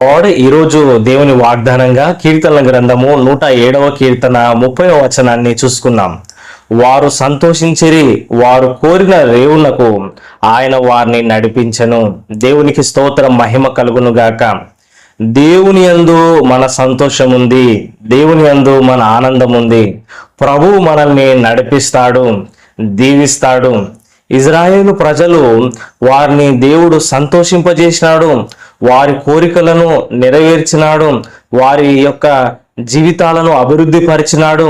ఈరోజు దేవుని వాగ్దానంగా కీర్తనల గ్రంథము 107వ కీర్తన 30వ వచనాన్ని చూసుకున్నాం. వారు సంతోషించిరి, వారు కోరిన రేవులకు ఆయన వారిని నడిపించెను. దేవునికి స్తోత్రం, మహిమ కలుగును గాక. దేవుని యందు మన సంతోషం ఉంది, దేవుని యందు మన ఆనందం ఉంది. ప్రభువు మనల్ని నడిపిస్తాడు, దీవిస్తాడు. ఇజ్రాయేలు ప్రజలు వారిని దేవుడు సంతోషింపజేసినాడు, వారి కోరికలను నెరవేర్చినాడు, వారి యొక్క జీవితాలను అభివృద్ధి పరిచినాడు.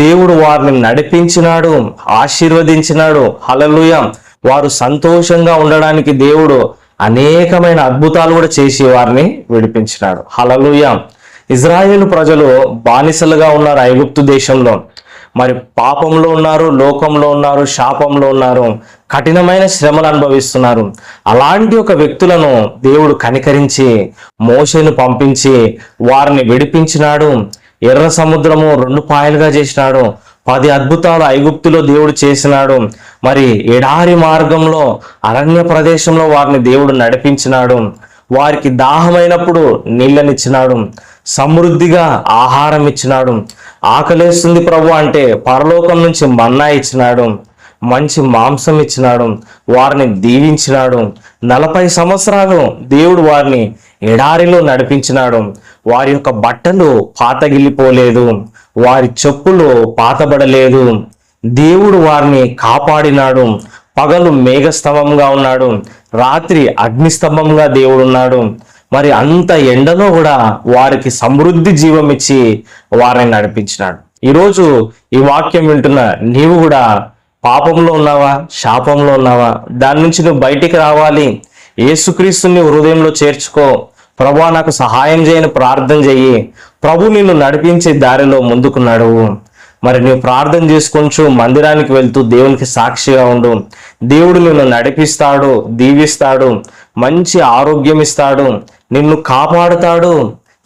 దేవుడు వారిని నడిపించినాడు, ఆశీర్వదించినాడు. హల్లెలూయా. వారు సంతోషంగా ఉండడానికి దేవుడు అనేకమైన అద్భుతాలు కూడా చేసి వారిని విడిపించినాడు. హల్లెలూయా. ఇజ్రాయేలు ప్రజలు బానిసలుగా ఉన్నారు ఐగుప్తు దేశంలో. మరి పాపంలో ఉన్నారు, లోకంలో ఉన్నారు, శాపంలో ఉన్నారు, కఠినమైన శ్రమలు అనుభవిస్తున్నారు. అలాంటి ఒక వ్యక్తులను దేవుడు కనికరించి మోషేను పంపించి వారిని విడిపించినాడు. ఎర్ర సముద్రము 2 పాయలుగా చేసినాడు. 10 అద్భుతాలు ఐగుప్తులో దేవుడు చేసినాడు. మరి ఎడారి మార్గంలో అరణ్య ప్రదేశంలో వారిని దేవుడు నడిపించినాడు. వారికి దాహమైనప్పుడు నీళ్ళనిచ్చినాడు, సమృద్ధిగా ఆహారం ఇచ్చినాడు. ఆకలేస్తుంది ప్రభు అంటే పరలోకం నుంచి మన్నా ఇచ్చినాడు, మంచి మాంసం ఇచ్చినాడు, వారిని దీవించినాడు. 40 సంవత్సరాలు దేవుడు వారిని ఎడారిలో నడిపించినాడు. వారి యొక్క బట్టలు పాతగిల్లిపోలేదు, వారి చెప్పులు పాతబడలేదు. దేవుడు వారిని కాపాడినాడు. పగలు మేఘస్తంభంగా ఉన్నాడు, రాత్రి అగ్నిస్తంభంగా దేవుడు ఉన్నాడు. మరి అంత ఎండలో కూడా వారికి సమృద్ధి జీవం ఇచ్చి వారిని నడిపించినాడు. ఈరోజు ఈ వాక్యం వింటున్న నీవు కూడా పాపంలో ఉన్నావా, శాపంలో ఉన్నావా? దాని నుంచి నువ్వు బయటికి రావాలి. యేసుక్రీస్తుని హృదయంలో చేర్చుకో. ప్రభువా నాకు సహాయం చేయని ప్రార్థన చెయ్యి. ప్రభు నిన్ను నడిపించే దారిలో ముందుకు నడువు. మరి నువ్వు ప్రార్థన చేసుకొంచు మందిరానికి వెళ్తూ దేవునికి సాక్షిగా ఉండు. దేవుడు నిన్ను నడిపిస్తాడు, దీవిస్తాడు, మంచి ఆరోగ్యం ఇస్తాడు, నిన్ను కాపాడుతాడు,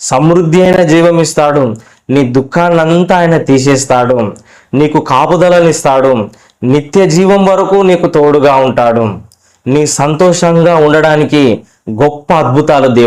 సమృద్ధి అయిన జీవం ఇస్తాడు. నీ దుఃఖాన్నంతా ఆయన తీసేస్తాడు, నీకు కాపుదలనిస్తాడు, నిత్య జీవం వరకు నీకు తోడుగా ఉంటాడు. నీ సంతోషంగా ఉండడానికి గొప్ప అద్భుతాలు దేవుడు